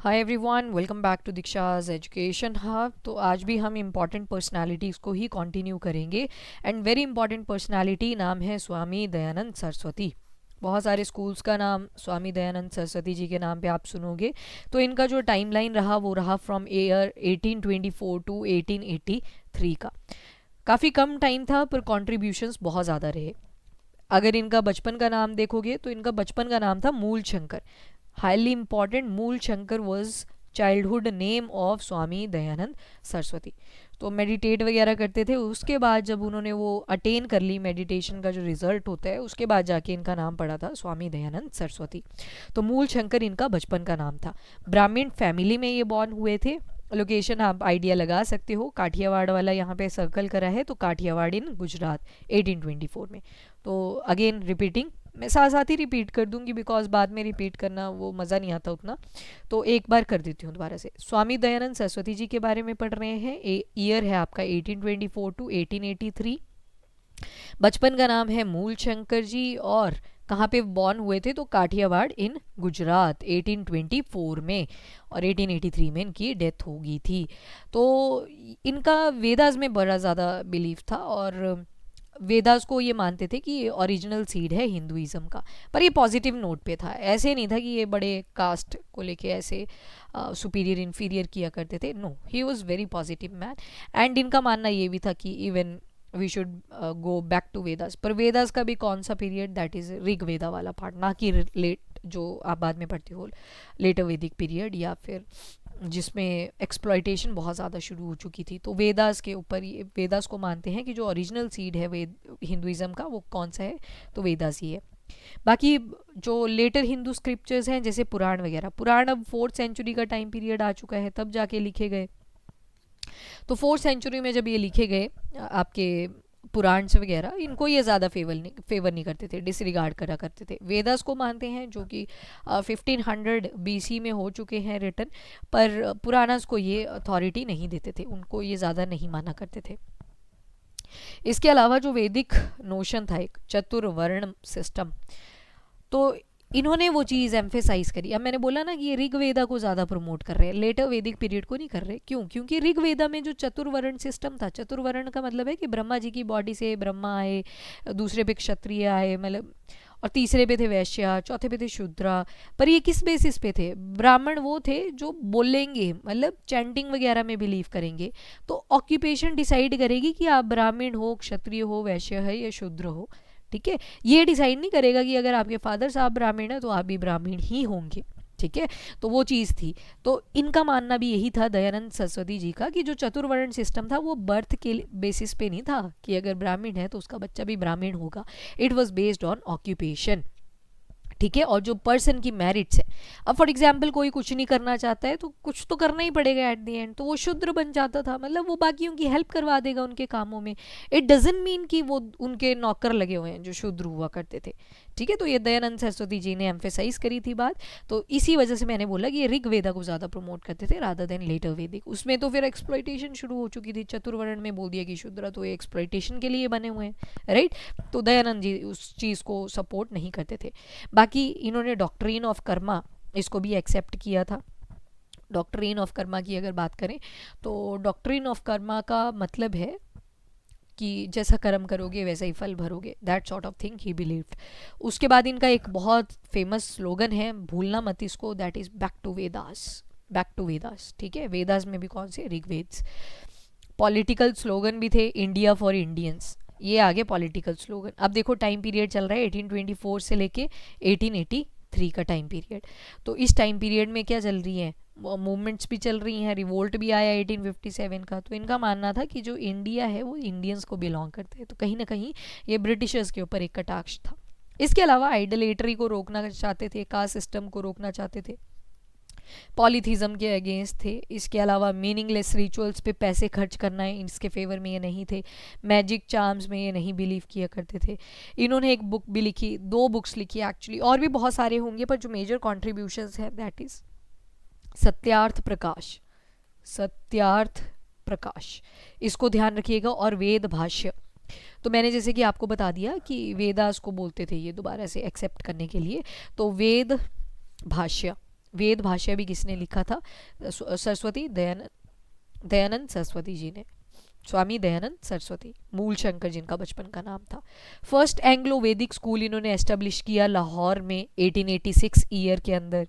Hi everyone, welcome back to Diksha's education hub. तो आज भी हम इम्पॉर्टेंट पर्सनालिटीज़ को ही कंटिन्यू करेंगे। एंड वेरी इंपॉर्टेंट पर्सनालिटी नाम है स्वामी दयानंद सरस्वती। बहुत सारे स्कूल्स का नाम स्वामी दयानंद सरस्वती जी के नाम पे आप सुनोगे। तो इनका जो टाइमलाइन रहा वो रहा फ्रॉम ईयर 1824 टू 1883 का। काफ़ी कम टाइम था पर कॉन्ट्रीब्यूशंस बहुत ज़्यादा रहे। अगर इनका बचपन का नाम देखोगे तो इनका बचपन का नाम था मूल Shankar. Highly important, Mool Shankar was childhood name of Swami Dayanand Saraswati. तो मेडिटेट वगैरह करते थे। उसके बाद जब उन्होंने वो अटेन कर ली मेडिटेशन का जो रिजल्ट होता है, उसके बाद जाके इनका नाम पड़ा था स्वामी दयानंद सरस्वती। तो मूल शंकर इनका बचपन का नाम था। ब्राह्मण फैमिली में ये बॉर्न हुए थे। लोकेशन आप आइडिया लगा सकते हो, काठियावाड़ वाला यहाँ पे सर्कल करा है, तो काठियावाड़ इन गुजरात 1824 में। तो अगेन रिपीटिंग, मैं साथ साथ ही रिपीट कर दूंगी बिकॉज बाद में रिपीट करना वो मज़ा नहीं आता उतना। तो एक बार कर देती हूँ दोबारा से। स्वामी दयानंद सरस्वती जी के बारे में पढ़ रहे हैं। ईयर है आपका 1824 टू 1883। बचपन का नाम है मूल शंकर जी। और कहाँ पे बॉर्न हुए थे? तो काठियावाड़ इन गुजरात 1824 में। और 1883 में इनकी डेथ हो गई थी। तो इनका वेदास में बड़ा ज़्यादा बिलीफ था और वेदास को ये मानते थे कि ये ओरिजिनल सीड है हिंदुइज्म का। पर ये पॉजिटिव नोट पे था, ऐसे नहीं था कि ये बड़े कास्ट को लेके ऐसे सुपीरियर इन्फीरियर किया करते थे। No, he was very positive man. And इनका मानना ये भी था कि even we should go back to Vedas. पर वेदास का भी कौन सा पीरियड? दैट इज़ ऋग्वेदा वाला पार्ट, ना कि लेट जो आप बाद में पढ़ते हो लेटर वैदिक पीरियड, या फिर जिसमें एक्सप्लॉयटेशन बहुत ज़्यादा शुरू हो चुकी थी। तो वेदास के ऊपर ये वेदास को मानते हैं कि जो ओरिजिनल सीड है वेद हिंदुइज्म का वो कौन सा है? तो वेदास ही है। बाकी जो लेटर हिंदू स्क्रिप्चर्स हैं जैसे पुराण वगैरह, पुराण अब 4th सेंचुरी का टाइम पीरियड आ चुका है, तब जाके लिखे गए। तो 4th सेंचुरी में जब ये लिखे गए आपके पुराण्स वगैरह, इनको ये ज़्यादा फेवर नहीं करते थे, डिसरिगार्ड करा करते थे। वेदास को मानते हैं जो कि 1500 BC में हो चुके हैं रिटन। पर पुराणास को ये अथॉरिटी नहीं देते थे, उनको ये ज़्यादा नहीं माना करते थे। इसके अलावा जो वैदिक नोशन था एक चतुर्वर्ण सिस्टम, तो इन्होंने वो चीज़ एम्फेसाइज करी। अब मैंने बोला ना कि ये ऋग्वेदा को ज़्यादा प्रमोट कर रहे हैं, लेटर वैदिक पीरियड को नहीं कर रहे। क्यों? क्योंकि ऋग्वेदा में जो चतुर्वर्ण सिस्टम था, चतुर्वर्ण का मतलब है कि ब्रह्मा जी की बॉडी से ब्रह्मा आए, दूसरे पे क्षत्रिय आए, मतलब, और तीसरे पे थे वैश्य, चौथे पे थे शूद्रा। पर ये किस बेसिस पे थे? ब्राह्मण वो थे जो बोलेंगे, मतलब चैंटिंग वगैरह में बिलीव करेंगे। तो ऑक्यूपेशन डिसाइड करेगी कि आप ब्राह्मण हो, क्षत्रिय हो, वैश्य है या शूद्र हो। ठीक है, ये डिसाइड नहीं करेगा कि अगर आपके फादर साहब ब्राह्मण है तो आप भी ब्राह्मण ही होंगे। ठीक है, तो वो चीज़ थी। तो इनका मानना भी यही था दयानंद सरस्वती जी का कि जो चतुर्वर्ण सिस्टम था वो बर्थ के बेसिस पे नहीं था कि अगर ब्राह्मण है तो उसका बच्चा भी ब्राह्मण होगा। It was based on occupation. ठीक है, और जो पर्सन की मेरिट्स है, अब फॉर एग्जाम्पल कोई कुछ नहीं करना चाहता है तो कुछ तो करना ही पड़ेगा एट द एंड, तो वो शूद्र बन जाता था, मतलब वो बाकियों की हेल्प करवा देगा उनके कामों में। इट डजंट मीन कि वो उनके नौकर लगे हुए हैं जो शूद्र हुआ करते थे। ठीक है, तो ये दयानंद सरस्वती जी ने एम्फेसाइज करी थी बात। तो इसी वजह से मैंने बोला कि ये ऋग्वेदा को ज़्यादा प्रमोट करते थे रादर देन लेटर वैदिक। उसमें तो फिर एक्सप्लॉयटेशन शुरू हो चुकी थी, चतुर्वर्ण में बोल दिया कि शूद्र, तो ये एक्सप्लॉयटेशन के लिए बने हुए हैं, राइट। तो दयानंद जी उस चीज़ को सपोर्ट नहीं करते थे। बाकी इन्होंने डॉक्ट्रिन ऑफ कर्मा इसको भी एक्सेप्ट किया था। डॉक्ट्रिन ऑफ कर्मा की अगर बात करें तो डॉक्ट्रिन ऑफ कर्मा का मतलब है कि जैसा कर्म करोगे वैसा ही फल भरोगे, दैट सॉर्ट ऑफ थिंग ही बिलीव्ड। उसके बाद इनका एक बहुत फेमस स्लोगन है, भूलना मत इसको, that is back to Vedas. Back to Vedas, ठीक है। वेदास में भी कौन से? ऋग्वेद। पॉलिटिकल स्लोगन भी थे, इंडिया फॉर इंडियंस, ये आगे पॉलिटिकल स्लोगन। अब देखो टाइम पीरियड चल रहा है 1824 से लेके 1883 का टाइम पीरियड। तो इस टाइम पीरियड में क्या चल रही है? मूवमेंट्स भी चल रही हैं, रिवोल्ट भी आया 1857 का। तो इनका मानना था कि जो इंडिया है वो इंडियंस को बिलोंग करते हैं, तो कहीं ना कहीं ये ब्रिटिशर्स के ऊपर एक कटाक्ष था। इसके अलावा आइडलेटरी को रोकना चाहते थे, कास्ट सिस्टम को रोकना चाहते थे, पॉलीथीज़म के अगेंस्ट थे। इसके अलावा मीनिंगलेस रिचुअल्स पे पैसे खर्च करना है, इसके फेवर में ये नहीं थे। मैजिक चार्म्स में ये नहीं बिलीव किया करते थे। इन्होंने एक बुक भी लिखी, 2 बुक्स लिखी एक्चुअली, और भी बहुत सारे होंगे, पर जो मेजर कॉन्ट्रीब्यूशंस हैं दैट इज़ सत्यार्थ प्रकाश। सत्यार्थ प्रकाश, इसको ध्यान रखिएगा। और वेद भाष्य, तो मैंने जैसे कि आपको बता दिया कि वेदास को बोलते थे ये दोबारा से एक्सेप्ट करने के लिए, तो वेद भाष्य, वेद भाष्य भी किसने लिखा था? सरस्वती दयानंद सरस्वती जी ने, स्वामी दयानंद सरस्वती, मूल शंकर जिनका बचपन का नाम था। फर्स्ट एंग्लो वैदिक स्कूल इन्होंने एस्टेब्लिश किया लाहौर में 1886 ईयर के अंदर।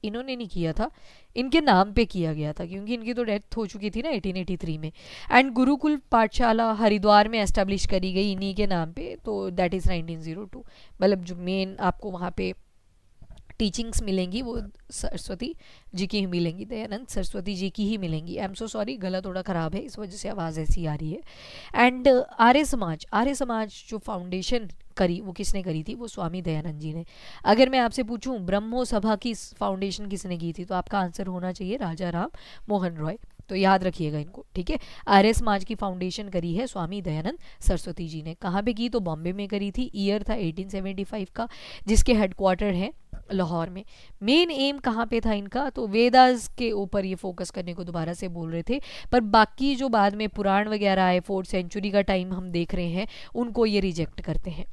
इन्होंने नहीं किया था, इनके नाम पे किया गया था क्योंकि इनकी तो डेथ हो चुकी थी ना 1883 में। एंड गुरुकुल पाठशाला हरिद्वार में एस्टेब्लिश करी गई इन्हीं के नाम पे, तो दैट इज़ 1902। मतलब जो मेन आपको वहाँ पे टीचिंग्स मिलेंगी वो सरस्वती जी की ही मिलेंगी, दयानंद सरस्वती जी की ही मिलेंगी। आई एम सो सॉरी, गला थोड़ा ख़राब है, इस वजह से आवाज़ ऐसी आ रही है। एंड आर्य समाज जो फाउंडेशन करी वो किसने करी थी? वो स्वामी दयानंद जी ने। अगर मैं आपसे पूछूं ब्रह्मो सभा की फाउंडेशन किसने की थी, तो आपका आंसर होना चाहिए राजा राम मोहन रॉय। तो याद रखिएगा इनको, ठीक है। आर्य समाज की फाउंडेशन करी है स्वामी दयानंद सरस्वती जी ने। कहाँ पे की? तो बॉम्बे में करी थी। ईयर था 1875 का, जिसके हेडक्वार्टर है लाहौर में। मेन एम कहाँ पे था इनका? तो वेदास के ऊपर ये फोकस करने को दोबारा से बोल रहे थे, पर बाकी जो बाद में पुराण वगैरह आए 4th सेंचुरी का टाइम हम देख रहे हैं, उनको ये रिजेक्ट करते हैं।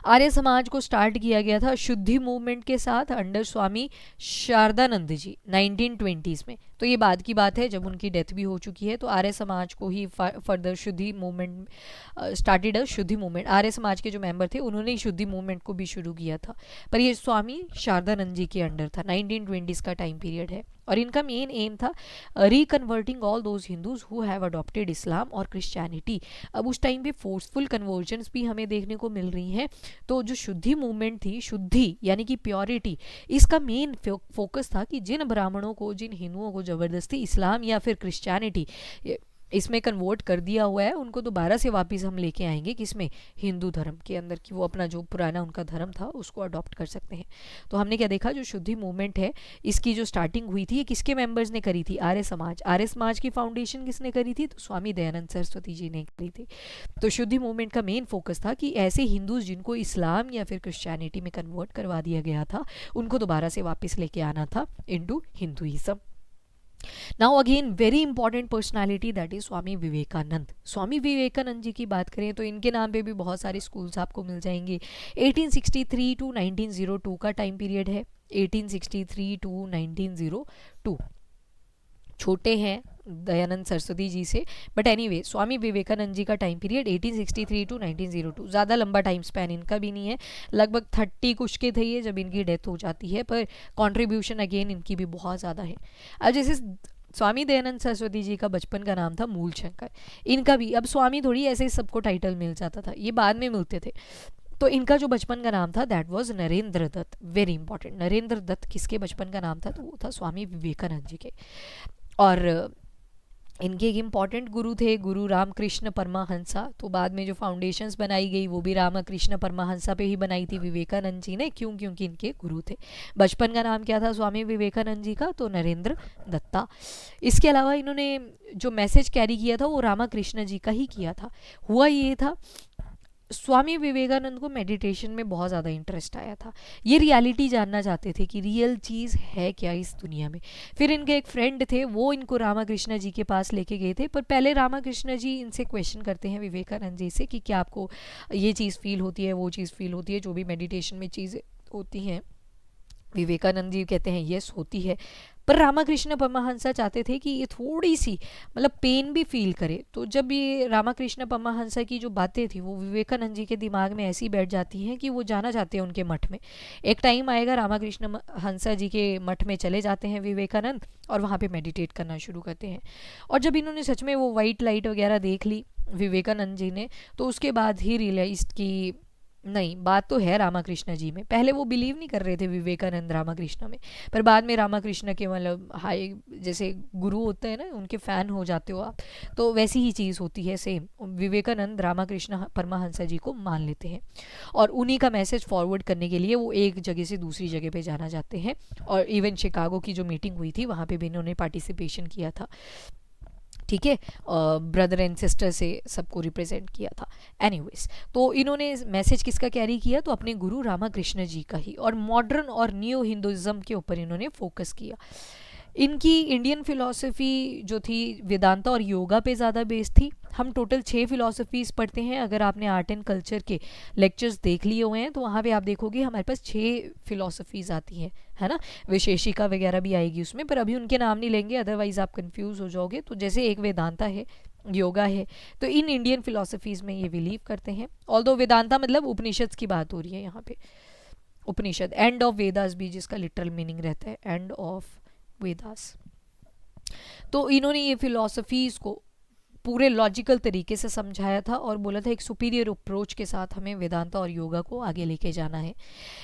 आर्य समाज को स्टार्ट किया गया था शुद्धि मूवमेंट के साथ अंडर स्वामी शारदानंद जी 1920s में। तो ये बाद की बात है जब उनकी डेथ भी हो चुकी है। तो आर्य समाज को ही फर्दर शुद्धि मूवमेंट स्टार्टेड अ शुद्धि मूवमेंट। आर्य समाज के जो मेंबर थे उन्होंने ही शुद्धि मूवमेंट को भी शुरू किया था, पर ये स्वामी शारदानंद जी के अंडर था। 1920s का टाइम पीरियड है और इनका मेन एम था reconverting all those Hindus who have adopted Islam और क्रिश्चियनिटी। अब उस टाइम पे फोर्सफुल कन्वर्जन्स भी हमें देखने को मिल रही हैं। तो जो शुद्धि मूवमेंट थी, शुद्धि यानी कि प्योरिटी, इसका मेन फोकस था कि जिन ब्राह्मणों को, जिन हिंदुओं को ज़बरदस्ती इस्लाम या फिर क्रिश्चियनिटी इसमें कन्वर्ट कर दिया हुआ है, उनको दोबारा से वापस हम लेके आएंगे किसमें? हिंदू धर्म के अंदर, कि वो अपना जो पुराना उनका धर्म था उसको अडॉप्ट कर सकते हैं। तो हमने क्या देखा, जो शुद्धि मूवमेंट है इसकी जो स्टार्टिंग हुई थी ये किसके मेंबर्स ने करी थी? आर्य समाज। आर्य समाज की फाउंडेशन किसने करी थी? तो स्वामी दयानंद सरस्वती जी ने करी थी। तो शुद्धि मूवमेंट का मेन फोकस था कि ऐसे हिंदूज जिनको इस्लाम या फिर क्रिश्चियनिटी में कन्वर्ट करवा दिया गया था, उनको दोबारा से वापस लेके आना था into Hinduism. Now again very important personality, that is Swami Vivekananda. Swami Vivekananda ji की बात करें तो इनके नाम पे भी बहुत सारे स्कूल्स आपको मिल जाएंगे। 1863 टू 1902 का टाइम पीरियड है। 1863 टू 1902, छोटे हैं दयानंद सरस्वती जी से, बट एनीवे स्वामी विवेकानंद जी का टाइम पीरियड 1863 टू 1902, ज़्यादा लंबा टाइम स्पैन इनका भी नहीं है। लगभग 30 कुछ के थे ये जब इनकी डेथ हो जाती है, पर कंट्रीब्यूशन अगेन इनकी भी बहुत ज़्यादा है। अब जैसे स्वामी दयानंद सरस्वती जी का बचपन का नाम था मूल शंकर, इनका भी, अब स्वामी थोड़ी ऐसे ही सबको टाइटल मिल जाता था, ये बाद में मिलते थे। तो इनका जो बचपन का नाम था that was Narendra Dutt. Very important, Narendra Dutt किसके बचपन का नाम था? तो वो था स्वामी विवेकानंद जी के। और इनके एक इम्पॉर्टेंट गुरु थे गुरु रामकृष्ण परमहंसा। तो बाद में जो फाउंडेशंस बनाई गई वो भी रामकृष्ण परमहंसा पे ही बनाई थी विवेकानंद जी ने। क्यों? क्योंकि इनके गुरु थे। बचपन का नाम क्या था स्वामी विवेकानंद जी का? तो नरेंद्र दत्ता। इसके अलावा इन्होंने जो मैसेज कैरी किया था वो रामकृष्ण जी का ही किया था। हुआ ये था, स्वामी विवेकानंद को मेडिटेशन में बहुत ज़्यादा इंटरेस्ट आया था। ये रियलिटी जानना चाहते थे कि रियल चीज़ है क्या इस दुनिया में। फिर इनके एक फ्रेंड थे, वो इनको रामकृष्ण जी के पास लेके गए थे। पर पहले रामकृष्ण जी इनसे क्वेश्चन करते हैं विवेकानंद जी से कि क्या आपको ये चीज़ फील होती है, वो चीज़ फील होती है, जो भी मेडिटेशन में चीज़ें होती हैं। विवेकानंद जी कहते हैं यस होती है। पर रामकृष्ण परमहंसा चाहते थे कि ये थोड़ी सी मतलब पेन भी फील करे। तो जब ये रामकृष्ण परमहंसा की जो बातें थी वो विवेकानंद जी के दिमाग में ऐसी बैठ जाती हैं कि वो जाना चाहते हैं उनके मठ में। एक टाइम आएगा रामकृष्ण हंसा जी के मठ में चले जाते हैं विवेकानंद और वहाँ पे मेडिटेट करना शुरू करते हैं। और जब इन्होंने सच में वो वाइट लाइट वगैरह देख ली विवेकानंद जी ने, तो उसके बाद ही रियलाइज की नहीं, बात तो है रामकृष्ण जी में। पहले वो बिलीव नहीं कर रहे थे विवेकानंद रामकृष्ण में, पर बाद में रामकृष्ण के मतलब हाई जैसे गुरु होते हैं ना, उनके फ़ैन हो जाते हो आप, तो वैसी ही चीज़ होती है सेम। विवेकानंद रामकृष्ण परमहंसा जी को मान लेते हैं और उन्हीं का मैसेज फॉरवर्ड करने के लिए वो एक जगह से दूसरी जगह पे जाना चाहते हैं। और इवन शिकागो की जो मीटिंग हुई थी वहाँ पे भी इन्होंने पार्टिसिपेशन किया था, ठीक है, ब्रदर एंड सिस्टर से सबको रिप्रेजेंट किया था। एनीवेज, तो इन्होंने मैसेज किसका कैरी किया? तो अपने गुरु रामकृष्ण जी का ही। और मॉडर्न और न्यू हिंदुइज्म के ऊपर इन्होंने फोकस किया। इनकी इंडियन फिलॉसफी जो थी वेदांता और योगा पे ज़्यादा बेस्ड थी। हम टोटल 6 फिलॉसफीज़ पढ़ते हैं। अगर आपने आर्ट एंड कल्चर के लेक्चर्स देख लिए हुए हैं तो वहाँ पे आप देखोगे हमारे पास 6 फिलॉसफीज़ आती हैं, है ना। विशेषिका वगैरह भी आएगी उसमें, पर अभी उनके नाम नहीं लेंगे, अदरवाइज़ आप कंफ्यूज हो जाओगे। तो जैसे एक वेदांता है, योगा है, तो इन इंडियन फिलॉसफीज़ में ये बिलीव करते हैं। ऑल्दो वेदांता मतलब उपनिषद की बात हो रही है यहाँ पे। उपनिषद, एंड ऑफ वेदास भी जिसका लिटरल मीनिंग रहता है, एंड ऑफ वेदास। तो इन्होंने ये फिलॉसफीज़ को पूरे लॉजिकल तरीके से समझाया था और बोला था एक सुपीरियर अप्रोच के साथ हमें वेदांता और योगा को आगे लेके जाना है।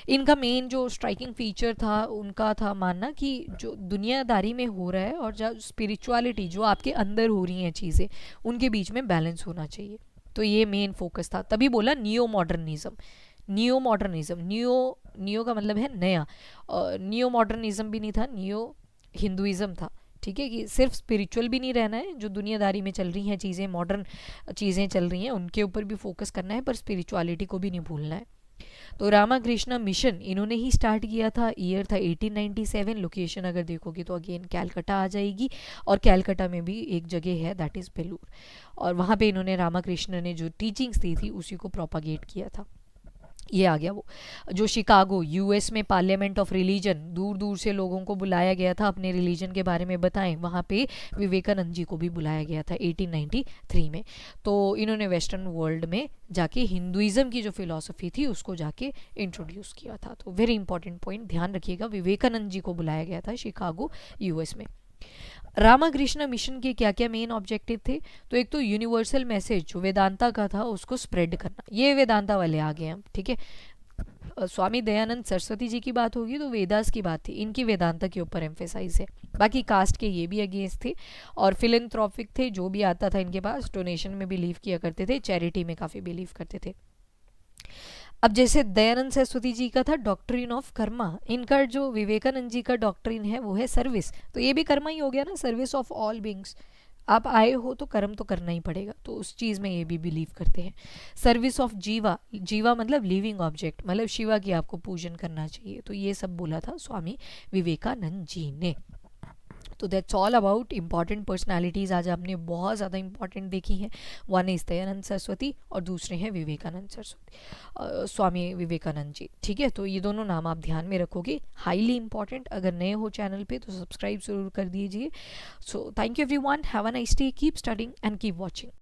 इनका मेन जो स्ट्राइकिंग फीचर था उनका था मानना कि जो दुनियादारी में हो रहा है और जो स्पिरिचुअलिटी जो आपके अंदर हो रही हैं चीज़ें, उनके बीच में बैलेंस होना चाहिए। तो ये मेन फोकस था। तभी बोला neo modernism. Neo modernism, neo neo का मतलब है नया, नियो मॉडर्निज्म भी नहीं था, नियो हिंदुइज्म था। ठीक है, कि सिर्फ स्पिरिचुअल भी नहीं रहना है, जो दुनियादारी में चल रही हैं चीज़ें, मॉडर्न चीज़ें चल रही हैं उनके ऊपर भी फोकस करना है, पर स्पिरिचुअलिटी को भी नहीं भूलना है। तो रामाकृष्णा मिशन इन्होंने ही स्टार्ट किया था। ईयर था 1897। लोकेशन अगर देखोगे तो अगेन कैलकाटा आ जाएगी, और कैलकाटा में भी एक जगह है दैट इज़ बेलूर, और वहाँ पे इन्होंने रामाकृष्ण ने जो टीचिंग्स दी थी उसी को प्रोपागेट किया था। ये आ गया वो। जो शिकागो यूएस में पार्लियामेंट ऑफ रिलीजन, दूर दूर से लोगों को बुलाया गया था अपने रिलीजन के बारे में बताएं, वहाँ पे विवेकानंद जी को भी बुलाया गया था 1893 में। तो इन्होंने वेस्टर्न वर्ल्ड में जाके हिंदुइज्म की जो फिलॉसफी थी उसको जाके इंट्रोड्यूस किया था। तो वेरी इंपॉर्टेंट पॉइंट ध्यान रखिएगा, विवेकानंद जी को बुलाया गया था शिकागो यूएस में। रामाकृष्ण मिशन के क्या क्या मेन ऑब्जेक्टिव थे? तो एक तो यूनिवर्सल मैसेज जो वेदांता का था उसको स्प्रेड करना, ये वेदांता वाले आ गए हम, ठीक है। स्वामी दयानंद सरस्वती जी की बात होगी तो वेदास की बात थी, इनकी वेदांता के ऊपर एम्फेसाइज है। बाकी कास्ट के ये भी अगेंस्ट थे और फिलेंथ्रोपिक थे, जो भी आता था इनके पास डोनेशन में बिलीव किया करते थे, चैरिटी में काफ़ी बिलीव करते थे। अब जैसे दयानंद सरस्वती जी का था डॉक्ट्रिन ऑफ कर्मा, इनका जो विवेकानंद जी का डॉक्ट्रिन है वो है सर्विस। तो ये भी कर्मा ही हो गया ना, सर्विस ऑफ ऑल बींग्स। आप आए हो तो कर्म तो करना ही पड़ेगा, तो उस चीज़ में ये भी बिलीव करते हैं। सर्विस ऑफ जीवा, जीवा मतलब लिविंग ऑब्जेक्ट, मतलब शिवा की आपको पूजन करना चाहिए। तो ये सब बोला था स्वामी विवेकानंद जी ने। तो that's all about important personalities. आज आपने बहुत ज़्यादा इंपॉर्टेंट देखी हैं। वन इज़ दयानंद सरस्वती और दूसरे हैं विवेकानंद सरस्वती, स्वामी विवेकानंद जी। ठीक है, तो ये दोनों नाम आप ध्यान में रखोगे, हाईली इंपॉर्टेंट। अगर नए हो चैनल पे तो सब्सक्राइब ज़रूर कर दीजिए। So thank you everyone, have a nice day, keep studying and keep watching.